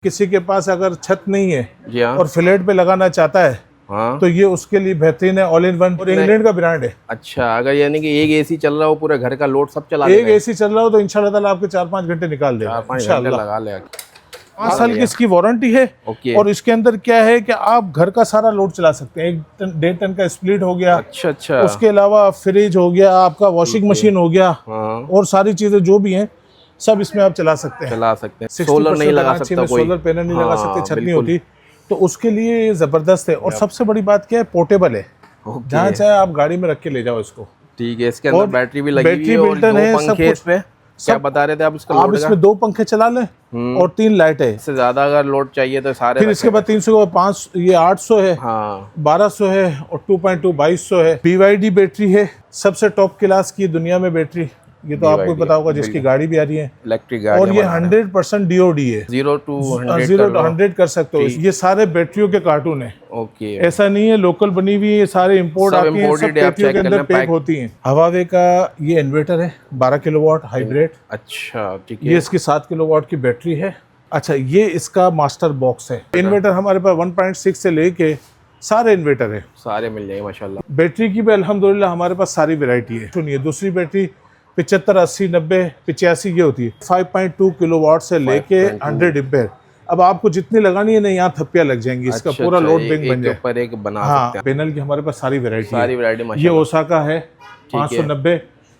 किसी के पास अगर छत नहीं है जी हाँ। और फ्लैट पे लगाना चाहता है हाँ। तो ये उसके लिए बेहतरीन है। ऑल इन वन और इंग्लैंड का ब्रांड है। अच्छा, अगर यानी कि एक एसी चल रहा हो पूरे घर का लोड सब चला एक एसी चल रहा हो तो इंशाल्लाह ताला आपके 4-5 घंटे निकाल देगा। 4-5 घंटे लगा ले। 5 साल की इसकी वारंटी है। ओके। और इसके अंदर क्या है कि आप घर का सारा लोड चला सकते हैं। 1.5 टन का स्प्लिट हो गया। अच्छा अच्छा। उसके अलावा फ्रिज हो गया, आपका वॉशिंग मशीन हो गया, हाँ। और सारी चीजें जो भी हैं सब इसमें आप चला सकते हैं। सोलर नहीं लगा सकता कोई, सोलर पैनल नहीं लगा सकते, छत नहीं बिल्कुल। होती, तो उसके लिए ये जबरदस्त है। और सबसे बड़ी बात क्या है, पोर्टेबल है। जहाँ चाहे आप गाड़ी में रख के ले जाओ इसको। ठीक है। इसके अंदर बैटरी भी लगी हुई है और बिल्टन है, सब पंखे इसमें क्या बता रहे थे आप इसका लोड आप इसमें 2 पंखे चला लें और 3 लाइट है। इससे ज्यादा अगर लोड चाहिए तो सारे फिर इसके बाद 300 के बाद 5 ये 800 है, हाँ 1200 है और 2.2 2200 है। BYD बैटरी है, सबसे टॉप क्लास की दुनिया में बैटरी। ये तो आपको पता होगा जिसकी गाड़ी भी आ रही है इलेक्ट्रिक गाड़ी। और ये 100% DOD है। 0 to 100 कर सकते हो। ये सारे बैटरियों के कार्टून है। ओके। ऐसा नहीं है लोकल बनी हुई, ये सारे इंपोर्ट आती हैं, सब बैटरियों के अंदर पैक होती हैं। हवावे का ये इन्वर्टर है 12 किलोवाट हाइब्रिड। अच्छा ठीक है। ये इसकी 7 किलोवाट की बैटरी है। अच्छा, ये इसका मास्टर बॉक्स है। इन्वर्टर हमारे पास 1.6 से लेके सारे इन्वर्टर है, सारे मिल जाएंगे माशाल्लाह। बैटरी की भी अल्हम्दुलिल्लाह हमारे पास सारी वैरायटी है। सुनिए, दूसरी बैटरी 75, 80, 90, 85 ये होती है। 5.2 किलोवाट से लेके 100 एम्पेयर। अब आपको जितनी लगानी है ना, यहाँ थप्पियां लग जाएंगी। इसका पूरा लोड बैंक बन जाए। ऊपर एक बना सकते हैं। पैनल की हमारे पास सारी वैरायटी माशाल्लाह। ये ओसाका है 590।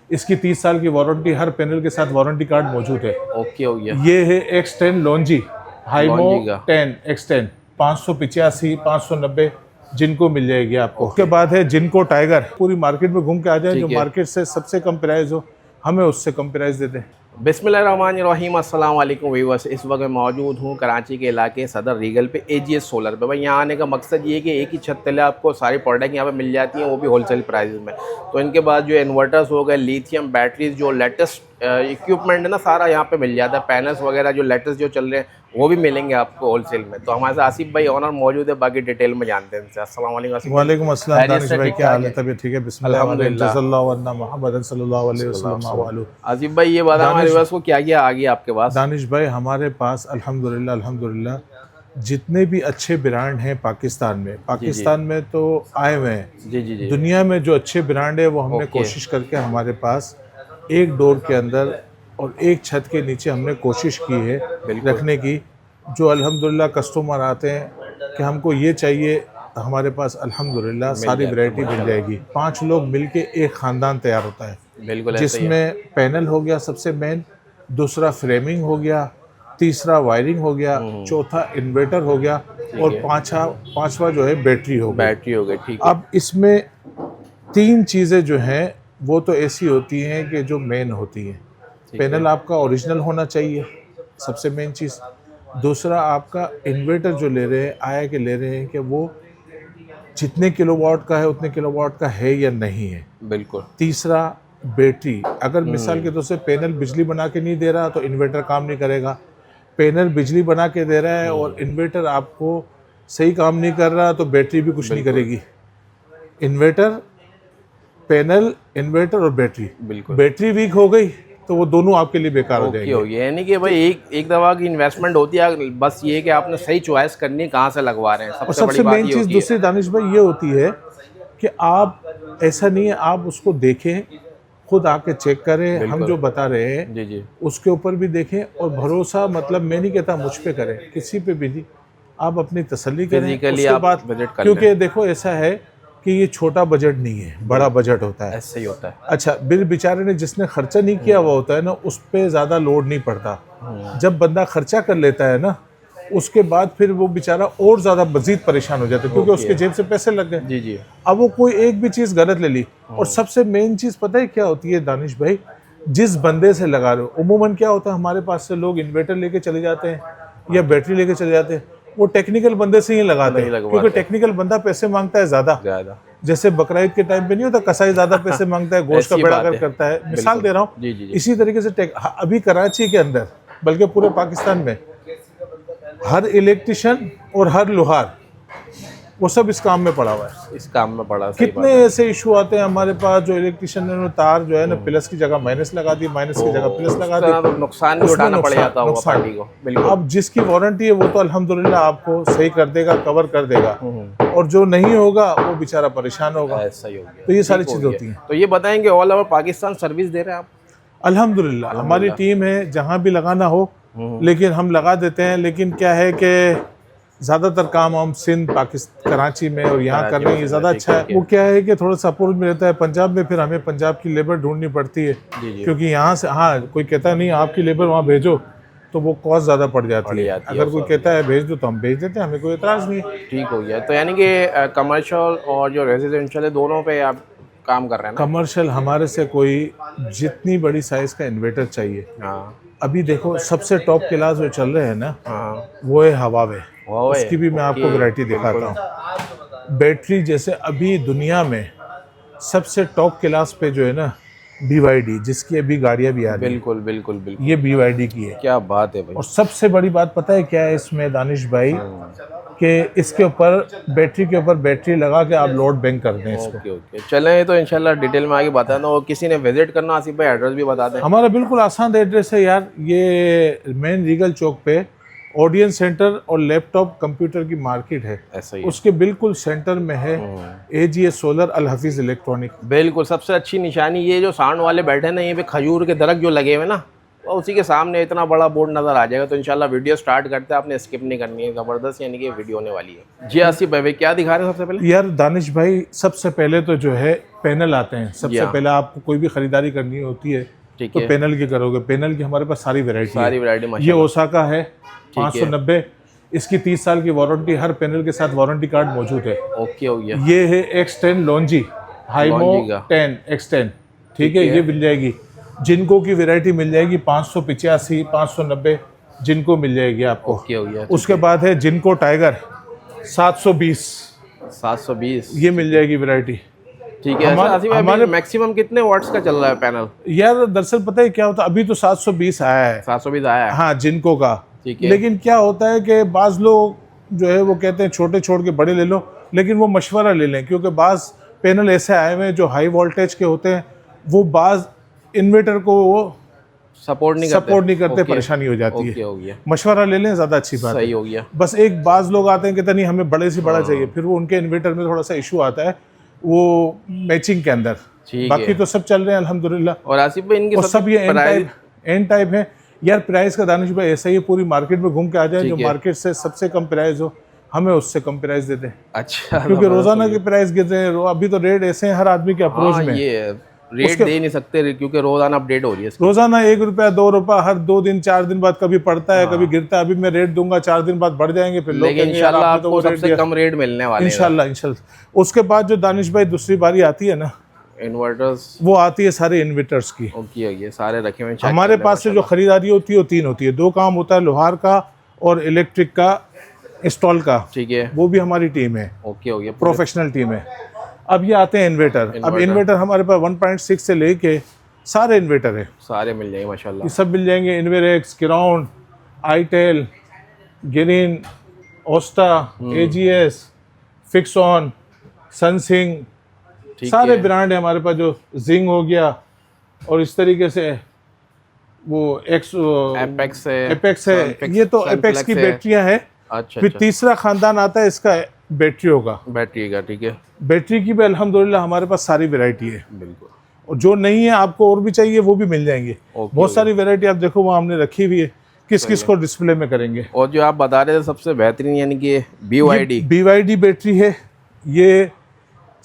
इसकी 30 साल की वारंटी, हर पैनल के साथ वारंटी कार्ड मौजूद है। ओके हो गया। ये है X10 लॉन्जी हाइमो 10 X10 585 590 जिनको मिल जाएगी आपको। उसके बाद है जिनको टाइगर। पूरी मार्केट में घूम के आ जाए, जो मार्केट से सबसे कम प्राइस हो हमें उससे कम प्राइस दे दें। बिस्मिल्लाहिर्रहमानिर्रहीम। अस्सलाम वालेकुम व्यूअर्स। इस वक्त मैं मौजूद हूँ कराची के इलाके सदर रीगल पे AGS सोलर पे। भाई यहाँ आने का मकसद ये है कि एक ही छत तले आपको सारी प्रोडक्ट यहाँ पे मिल जाती हैं, वो भी होलसेल प्राइस में। तो इनके बाद जो इन्वर्टर्स हो गए, लिथियम बैटरीज, जो लेटेस्ट इक्विपमेंट है ना, सारा यहाँ पे मिल जाता है। पैनल्स वगैरह जो लेटेस्ट जो चल रहे हैं वो भी मिलेंगे आपको होलसेल में। तो हमारे साथ आसिफ भाई ऑनर मौजूद है, बाकी डिटेल में जानते हैं इनसे। अस्सलाम वालेकुम। वालेकुम अस्सलाम दानिश भाई, क्या हाल है? तबीयत ठीक है? बिस्मिल्लाह मोहम्मद सल्लल्लाहु अलैहि वसल्लम। आसिफ भाई ये बता हमारे पास को क्या क्या आ गया आपके पास? दानिश भाई हमारे पास अल्हम्दुलिल्लाह जितने भी अच्छे ब्रांड हैं पाकिस्तान में तो आए हुए हैं। जी। दुनिया में जो अच्छे ब्रांड है वो हमने कोशिश करके हमारे पास एक डोर के अंदर और एक छत के नीचे हमने कोशिश की है रखने की। जो अल्हम्दुलिल्लाह कस्टमर आते हैं कि हमको ये चाहिए, हमारे पास अल्हम्दुलिल्लाह सारी वैरायटी मिल जाएगी। 5 लोग मिलके एक ख़ानदान तैयार होता है, बिल्कुल, जिसमें पैनल हो गया सबसे मेन, दूसरा फ्रेमिंग हो गया, तीसरा वायरिंग हो गया, चौथा इन्वर्टर हो गया और पांचवा जो है बैटरी हो गई। ठीक है। अब इसमें 3 चीज़ें जो हैं वो तो ऐसी होती हैं कि जो मेन होती हैं। पैनल आपका ओरिजिनल होना चाहिए, सबसे मेन चीज़। दूसरा, आपका इन्वर्टर जो ले रहे हैं कि वो जितने किलोवाट का है उतने किलोवाट का है या नहीं है। बिल्कुल। तीसरा, बैटरी। अगर मिसाल के तौर से पैनल बिजली बना के नहीं दे रहा तो इन्वर्टर काम नहीं करेगा। पैनल बिजली बना के दे रहा है और इन्वर्टर आपको सही काम नहीं कर रहा तो बैटरी भी कुछ नहीं करेगी। पैनल, इन्वर्टर और बैटरी। बिल्कुल। बैटरी वीक हो गई तो वो दोनों आपके लिए बेकार हो जाएंगे। यानी कि भाई एक दवा की इन्वेस्टमेंट होती है, बस ये कि आपने सही चॉइस करनी है कहाँ से लगवा रहे हैं। सबसे मेन चीज़ दूसरी दानिश भाई ये होती है कि आप ऐसा नहीं है, आप उसको देखें, खुद आके चेक करें, हम जो बता रहे हैं जी उसके ऊपर भी देखें और भरोसा, मतलब मैं नहीं कहता मुझ पे करें, किसी पे भी नहीं, आप अपनी तसल्ली करें उसके बाद। क्योंकि देखो ऐसा है कि ये छोटा बजट नहीं है, बड़ा बजट होता है। ऐसे ही होता है। अच्छा, बिल बेचारे ने जिसने खर्चा नहीं किया हुआ होता है ना, उस पे ज़्यादा लोड नहीं पड़ता। जब बंदा खर्चा कर लेता है ना, उसके बाद फिर वो बेचारा और ज़्यादा मजीद परेशान हो जाता है, क्योंकि उसके जेब से पैसे लग गए। जी। अब वो कोई एक भी चीज़ गलत ले ली। और सबसे मेन चीज़ पता है क्या होती है दानिश भाई? जिस बंदे से लगा रहे हो, उमूमन क्या होता है, हमारे पास से लोग इन्वर्टर लेके चले जाते हैं या बैटरी लेके चले जाते हैं, वो टेक्निकल बंदे से ही लगाते हैं, क्योंकि टेक्निकल बंदा पैसे मांगता है ज़्यादा। जैसे बकरा ईद के टाइम पे नहीं होता, कसाई ज़्यादा पैसे मांगता है, गोश्त का बेड़ागर करता है। मिसाल दे रहा हूँ। इसी तरीके से अभी कराची के अंदर, बल्कि पूरे पाकिस्तान में, हर इलेक्ट्रिशियन और हर लोहार वो सब इस काम में पड़ा हुआ है। इस काम में पड़ा, सही कितने ऐसे इशू आते हैं हमारे पास, जो इलेक्ट्रिशियन ने तार जो है ना प्लस की जगह माइनस लगा दी, माइनस की जगह प्लस लगा दी, तो नुकसान भी उसमें उठाना पड़ जाता होगा पार्टी को। बिल्कुल। अब जिसकी वारंटी है वो तो अल्हम्दुलिल्लाह आपको सही कर देगा, कवर कर देगा, और जो नहीं होगा वो बेचारा परेशान होगा। ऐसा ही हो गया। तो ये सारी चीज़ें होती हैं। तो ये बताएंगे ऑल ओवर पाकिस्तान सर्विस दे रहे हैं आप? अल्हम्दुलिल्लाह हमारी टीम है, जहाँ भी लगाना हो लेकिन हम लगा देते हैं। लेकिन क्या है कि ज़्यादातर काम हम सिंध, पाकिस्तान, कराची में और यहाँ कर रहे हैं, ये ज़्यादा अच्छा है। वो क्या है कि थोड़ा सा अप्रोच में रहता है पंजाब में, फिर हमें पंजाब की लेबर ढूंढनी पड़ती है, क्योंकि यहाँ से हाँ कोई कहता नहीं आपकी लेबर वहाँ भेजो, तो वो कॉस्ट ज़्यादा पड़ जाती है। अगर कोई कहता है भेज दो तो हम भेज देते हैं, हमें कोई एतराज़ नहीं है। ठीक हो गया। तो यानी कि कमर्शियल और जो रेजिडेंशियल है दोनों पे आप काम कर रहे हैं ना? कमर्शियल हमारे से कोई जितनी बड़ी साइज़ का इन्वर्टर चाहिए। हाँ। अभी देखो सबसे टॉप क्लास जो चल रहे हैं ना, हाँ। वो है हवावे। हुआवे। उसकी भी मैं आपको वैरायटी दिखाता हूँ। बैटरी जैसे अभी दुनिया में सबसे टॉप क्लास पे जो है ना BYD, जिसकी अभी गाड़ियाँ भी आ रही हैं, बिल्कुल बिल्कुल बिल्कुल, ये BYD की है। क्या बात है भाई। और सबसे बड़ी बात पता है क्या है इसमें दानिश भाई, कि इसके ऊपर बैटरी के ऊपर बैटरी लगा के आप लोड बैंक कर दें इसको। ओके ओके, चलें तो इंशाल्लाह डिटेल में आगे बताना। और किसी ने विजिट करना आसिफ भाई एड्रेस भी बता दें। हमारा बिल्कुल आसान एड्रेस है यार, ये मेन रीगल चौक पे ऑडियंस सेंटर और लैपटॉप कंप्यूटर की मार्केट है, ऐसा ही उसके बिल्कुल सेंटर में है AGS सोलर अल हफीज इलेक्ट्रॉनिक। बिल्कुल। सबसे अच्छी निशानी ये जो साउंड वाले बैठे हैं ना, ये पे खजूर के दरख्त जो लगे हुए ना, और उसी के सामने इतना बड़ा बोर्ड नज़र आ जाएगा। तो इंशाल्लाह वीडियो स्टार्ट करते हैं, आपने स्किप नहीं करनी है, ज़बरदस्त यानी कि वीडियो होने वाली है। जी आसिफ भाई क्या दिखा रहे हैं सबसे पहले? यार दानिश भाई सबसे पहले तो जो है पैनल आते हैं। सबसे पहले आपको कोई भी खरीदारी करनी होती है तो पैनल की करोगे। पैनल की हमारे पास सारी वैरायटी, ये ओसाका है 590, इसकी 30 साल की वारंटी, हर पैनल के साथ वारंटी कार्ड मौजूद है। ओके हो गया। ये है X10 लॉन्जी हाइमो 10 X10, ठीक है, ये मिल जाएगी। जिनको की वैरायटी मिल जाएगी 585, 590 जिनको मिल जाएगी आपको। ओके हो गया। उसके बाद है जिनको टाइगर 720, 720 ये मिल जाएगी वैरायटी। ठीक है। हमारे मैक्सिमम कितने वाट्स का चल रहा है पैनल? यार दरअसल पता है क्या होता है, अभी तो 720 आया है। 720 आया है, हाँ जिनको का। ठीक है। लेकिन क्या होता है कि बाज़ लोग जो है वो कहते हैं छोटे छोड़ के बड़े ले लो, लेकिन वो मशवरा ले लें, क्योंकि बाज़ पैनल ऐसे आए हुए हैं जो हाई वोल्टेज के होते हैं, वो बाज़ इन्वर्टर को वो सपोर्ट नहीं करते, परेशानी हो जाती है। हो गया। मशवरा ले लें, ज़्यादा अच्छी बात है। सही हो गया। बस एक बाज़ लोग आते हैं कहते नहीं हमें बड़े से बड़ा चाहिए, फिर वो उनके इन्वर्टर में थोड़ा सा इशू आता है वो मैचिंग के अंदर। बाकी तो सब चल रहे हैं अल्हम्दुलिल्लाह। और आसिफ भाई इनके सब ये एन टाइप है। यार प्राइस का दानिश भाई ऐसा ही पूरी मार्केट में घूम के आ जाए, जो मार्केट से सबसे कम प्राइस हो हमें उससे कम प्राइस देते हैं। अच्छा, क्योंकि रोजाना के प्राइस गिर रहे हैं। अभी तो रेट ऐसे हैं हर आदमी के अप्रोच में, ये रेट दे नहीं सकते क्योंकि रोजाना अपडेट हो रही है। रोजाना 1 रुपया 2 रुपया हर 2 दिन 4 दिन बाद कभी पड़ता है कभी गिरता है। अभी मैं रेट दूंगा 4 दिन बाद बढ़ जाएंगे, फिर लोग इंशाल्लाह आपको सबसे कम रेट मिलने वाले हैं इंशाल्लाह। उसके बाद जो दानिश भाई दूसरी बारी आती है ना इन्वर्टर्स, वो आती है सारे इन्वर्टर्स की। ओके, ये सारे रखे हुए हैं। हमारे पास से जो खरीदारी होती है वो 3 होती है। 2 काम होता है लोहार का और इलेक्ट्रिक का इंस्टॉल का, ठीक है, वो भी हमारी टीम है। ओके हो गया, प्रोफेशनल टीम है। अब ये आते हैं इन्वर्टर। अब इन्वर्टर हमारे पास 1.6 से लेके सारे इन्वर्टर है, सारे मिल जाएंगे माशाल्लाह। ये सब मिल जाएंगे। इन्वेरेक्स, किराउन, आईटेल, गिरिन, ओस्टा, AGS, फिक्सॉन, सनसिंग, सारे ब्रांड है हमारे पास। जो जिंग हो गया और इस तरीके से वो एपेक्स है, ये तो एपेक्स की बैटरियां हैं। अच्छा, फिर तीसरा खानदान आता है इसका बैटरियों का, ठीक है। बैटरी की भी अल्हम्दुलिल्लाह हमारे पास सारी वैरायटी है, बिल्कुल। और जो नहीं है आपको और भी चाहिए वो भी मिल जाएंगे। बहुत सारी वैरायटी आप देखो वहाँ हमने रखी हुई है, किस किस को डिस्प्ले में करेंगे। और जो आप बता रहे थे सबसे बेहतरीन यानी कि BYD बैटरी है, ये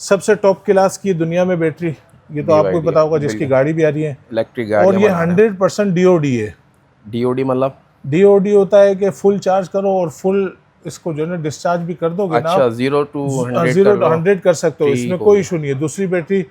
सबसे टॉप क्लास की दुनिया में बैटरी। ये तो आपको पता होगा जिसकी गाड़ी भी आ रही है इलेक्ट्रिक गाड़ी। और ये 100% DOD है। DOD मतलब DOD होता है कि फुल चार्ज करो और फुल इसको जो है डिस्चार्ज भी कर दोगे ना। अच्छा, 0 to 100 कर सकते हो, इसमें कोई इशू नहीं है। दूसरी बैटरी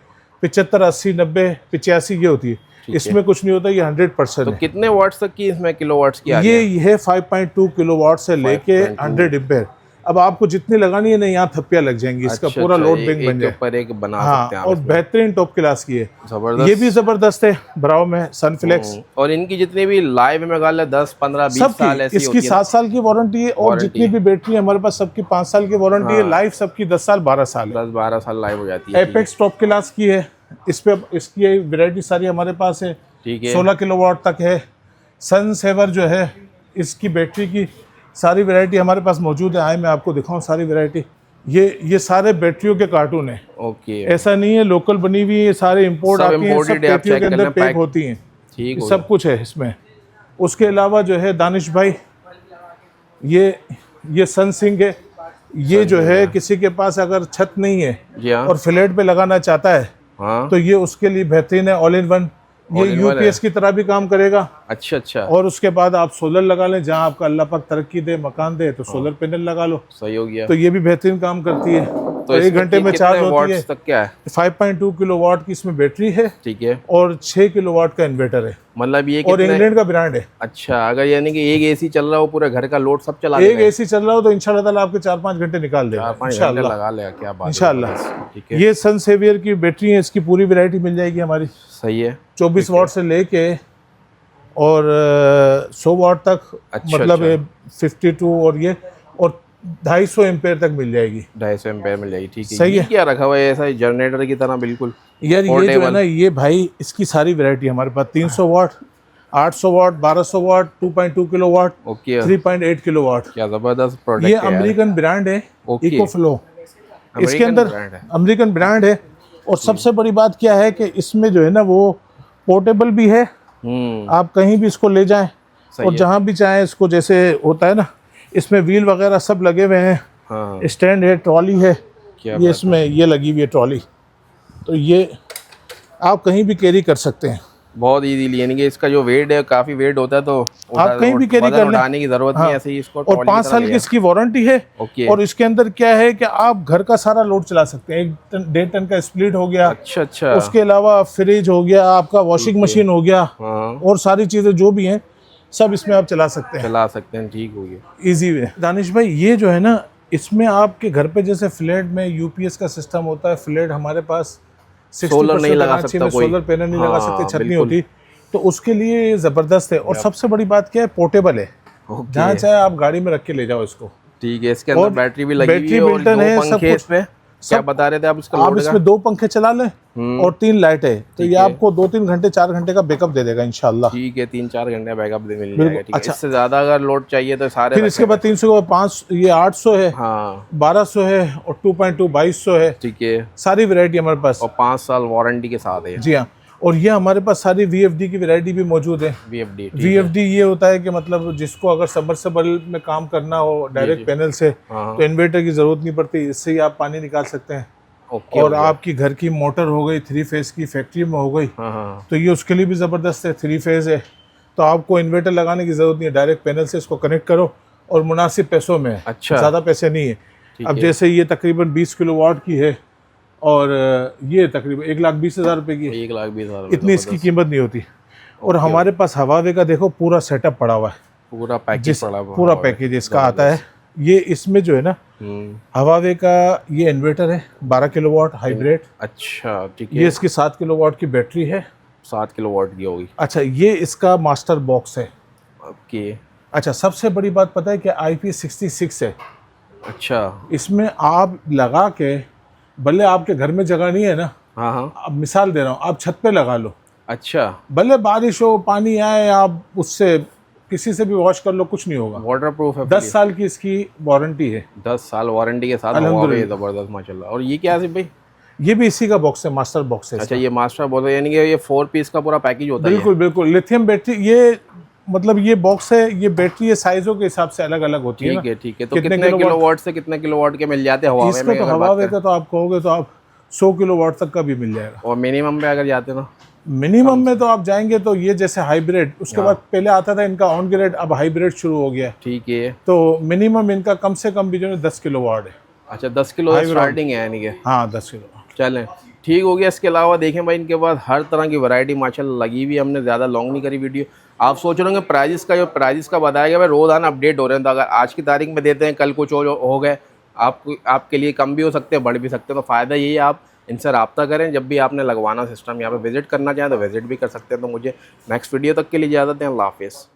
75, 80, 90, 85 ये होती है, इसमें कुछ नहीं होता। ये 100% तो कितने वाट्स तक की इसमें किलोवाट्स की ये है 5.2 किलोवाट से लेके 100 एम्पेयर। अब आपको जितनी लगानी है ना, यहाँ थप्पियाँ लग जाएंगी। इसका अच्छा, पूरा अच्छा, लोड एक बैंक बन के जाए। ऊपर एक बना हाँ, सकते हैं आप और इसमें। बेहतरीन टॉप क्लास की है। जबरदस्त। ये भी जबरदस्त है, ब्राओ में सनफ्लेक्स। और इनकी जितनी भी लाइव में गाल 10 15 20 साल ऐसी इसकी होती है। 7 साल की वारंटी है, और जितनी भी बैटरी है हमारे पास सबकी 5 साल की वारंटी है। लाइफ सबकी 10 साल 12 साल है। 10-12 साल लाइव हो जाती है। एपेक्स टॉप क्लास की है। इस पे इसकी वैरायटी सारी हमारे पास है। ठीक है। 16 किलोवाट तक है। सन सेवर जो है, इसकी बैटरी की सारी वैरायटी हमारे पास मौजूद है। आए मैं आपको दिखाऊं सारी वैरायटी। ये सारे बैटरियों के कार्टून है। ओके। ऐसा नहीं है लोकल बनी हुई है, सारे इंपोर्ट आती हैं, सब बैटरियों के अंदर पैक होती हैं। ठीक है, सब कुछ है इसमें। उसके अलावा जो है दानिश भाई, ये सन सिंह है। ये जो है किसी के पास अगर छत नहीं है जी हाँ। और फ्लैट पे लगाना चाहता है, हाँ, तो ये उसके लिए बेहतरीन है। ऑल इन वन, ये यूपीएस की तरह भी काम करेगा। अच्छा अच्छा। और उसके बाद आप सोलर लगा लें, जहां आपका अल्लाह पाक तरक्की दे, मकान दे, तो सोलर पैनल लगा लो। सही हो गया। तो ये भी बेहतरीन काम करती है। तो 1 घंटे में चार्ज होती है। तक क्या है? 5.2 किलोवाट की इसमें बैटरी है। ठीक है। और 6 किलोवाट का इन्वर्टर है। मतलब ये और इंग्लैंड का ब्रांड है। अच्छा, अगर यानी कि एक एसी चल रहा हो, पूरे घर का लोड सब चला एक एसी चल रहा हो तो इंशाल्लाह ताला आपके 4-5 घंटे निकाल देगा। 4-5 घंटे लगा लेगा। क्या बात है। इंशाल्लाह। ठीक है। ये सन सेवियर की बैटरी है, इसकी पूरी वैरायटी मिल जाएगी हमारी। सही है। 24 वाट से लेके और 100 वाट तक। अच्छा, मतलब 52 और ये, और 250 एम्पेयर तक मिल जाएगी। 250 एम्पेयर मिल जाएगी। ठीक है। सही ये है। क्या रखा हुआ है ऐसा जनरेटर की तरह बिल्कुल? यार ये जो है ना, ये भाई इसकी सारी वैरायटी हमारे पास 300 वाट, 800 वाट, 1200 वाट, 2.2 किलोवाट, ओके। 3.8 किलोवाट। क्या जबरदस्त प्रोडक्ट ये है। अमेरिकन ब्रांड है, ओके। इकोफ्लो। इसके अमेरिकन अंदर ब्रांड है। अमेरिकन ब्रांड है। और सबसे बड़ी बात क्या है कि इसमें जो है ना, वो पोर्टेबल भी है। आप कहीं भी इसको ले जाएं और जहां भी चाहें इसको, जैसे होता है ना, इसमें व्हील वगैरह सब लगे हुए हैं। हाँ। स्टैंड है, ट्रॉली है। क्या ये इसमें ये लगी हुई है ट्रॉली, तो ये आप कहीं भी कैरी कर सकते हैं। बहुत इजीली, यानी कि इसका जो वेट है काफी वेट होता है, तो आप कहीं भी कैरी कर लें, उठाने की जरूरत नहीं है। ऐसे ही इसको और 5 साल की इसकी वारंटी है। ओके। और इसके अंदर क्या है कि आप घर का सारा लोड चला सकते हैं। 1.5 टन का स्प्लिट हो गया। अच्छा अच्छा। उसके अलावा फ्रिज हो गया, आपका वॉशिंग मशीन हो गया, हाँ। और सारी चीजें जो भी हैं सब इसमें आप चला सकते हैं। चला सकते हैं। ठीक हो गया। Easy way. दानिश भाई, ये जो है ना, इसमें आपके घर पे जैसे फ्लैट में यूपीएस का सिस्टम होता है, फ्लैट हमारे पास 60% सोलर नहीं लगा सकता कोई, सोलर पैनल नहीं लगा सकते, छत नहीं बिल्कुल। होती, तो उसके लिए ये जबरदस्त है। और सबसे बड़ी बात क्या है, पोर्टेबल है। जहाँ चाहे आप गाड़ी में रख के ले जाओ इसको। ठीक है। इसके अंदर बैटरी भी लगी हुई है, और बिल्टन है, सब कुछ। इसमें क्या बता रहे थे आप इसका आप लोड का? इसमें 2 पंखे चला लें और 3 लाइट है, तो ये आपको 2-3 घंटे 4 घंटे का बैकअप दे देगा इंशाल्लाह। ठीक है। 3-4 घंटे बैकअप मिल जाएगा। ठीक है। अच्छा। इससे ज्यादा अगर लोड चाहिए तो सारे फिर इसके बाद 300 के बाद 5, ये 800 है, हाँ 1200 है, और 2.2 2200 है। ठीक है। सारी वैरायटी हमारे पास। और 5 साल वारंटी के साथ है। जी हाँ। और ये हमारे पास सारी VFD की वैरायटी भी मौजूद है। VFD। VFD ये होता है कि मतलब जिसको अगर सबमर्सिबल में काम करना हो डायरेक्ट पैनल से, हाँ। तो इन्वर्टर की जरूरत नहीं पड़ती, इससे ही आप पानी निकाल सकते हैं। ओके। और आपकी घर की मोटर हो गई 3 फेज की, फैक्ट्री में हो गई, हाँ हाँ। तो ये उसके लिए भी ज़बरदस्त है। 3 फेज है, तो आपको इन्वर्टर लगाने की ज़रूरत नहीं है, डायरेक्ट पैनल से इसको कनेक्ट करो, और मुनासिब पैसों में है। अच्छा। ज़्यादा पैसे नहीं है। अब जैसे ये तकरीबन 20 किलोवाट की है, और ये तकरीबन 1,20,000 रुपये की है। 1,20,000। इतनी इसकी कीमत नहीं होती। और हमारे पास हवावे का देखो पूरा सेटअप पड़ा हुआ है, पूरा पैकेज पड़ा हुआ है। पूरा पैकेज इसका आता है। ये इसमें जो है ना, हवावे का ये इन्वर्टर है 12 किलोवाट हाइब्रिड। अच्छा। ठीक है। ये इसकी 7 किलोवाट की बैटरी है। 7 किलोवाट की होगी। अच्छा, ये इसका मास्टर बॉक्स है। ओके। अच्छा, सबसे बड़ी बात पता है कि IP66 है। अच्छा। इसमें आप लगा के, भले आपके घर में जगह नहीं है ना, हाँ हाँ। अब मिसाल दे रहा हूँ, आप छत पे लगा लो, अच्छा। भले बारिश हो, पानी आए, आप उससे किसी से भी वॉश कर लो, कुछ नहीं होगा। वाटर प्रूफ है। 10 साल की इसकी वारंटी है। 10 साल वारंटी के साथ हवा भी जबरदस्त माशाल्लाह। और ये क्या है भाई? ये भी इसी का बॉक्स है, मास्टर बॉक्स है। अच्छा, ये मास्टर बॉक्स है, यानी कि ये 4 पीस का पूरा पैकेज होता है। बिल्कुल बिल्कुल। लिथियम बैटरी, ये मतलब ये बॉक्स है, ये बैटरी ये साइजों के हिसाब से अलग अलग होती है। ठीक है। ठीक है। तो कितने किलोवाट से कितने किलोवाट के मिल जाते हैं हवावे में? इसका तो हवावे का तो आप कहोगे तो आप 100 किलोवाट तक का भी मिल जाएगा। और मिनिमम पे अगर जाते ना, मिनिमम में तो आप जाएंगे तो ये जैसे हाइब्रिड, उसके बाद पहले आता था इनका ऑन ग्रेड, अब हाइब्रिड शुरू हो गया। ठीक है। तो मिनिमम इनका कम से कम भी जो है 10 किलोवाट है। अच्छा, 10 किलो स्टार्टिंग है यानी कि? हाँ, 10 किलो। चलें, ठीक हो गया। इसके अलावा देखें भाई इनके पास हर तरह की वैरायटी माशाल्लाह लगी हुई है। हमने ज़्यादा लॉन्ग नहीं करी वीडियो। आप सोच रहे होंगे प्राइजेस का बताया गया भाई रोज़ाना अपडेट हो रहे हैं, तो अगर आज की तारीख में देते हैं कल कुछ और हो गए, आपके लिए कम भी हो सकते हैं, बढ़ भी सकते हैं। तो फ़ायदा यही है आप इनसे रब्ता करें। जब भी आपने लगवाना सिस्टम यहाँ पे विज़िट करना चाहें तो विज़िट भी कर सकते हैं। तो मुझे नेक्स्ट वीडियो तक के लिए इजाज़त दें। अल्लाह हाफ़िज़।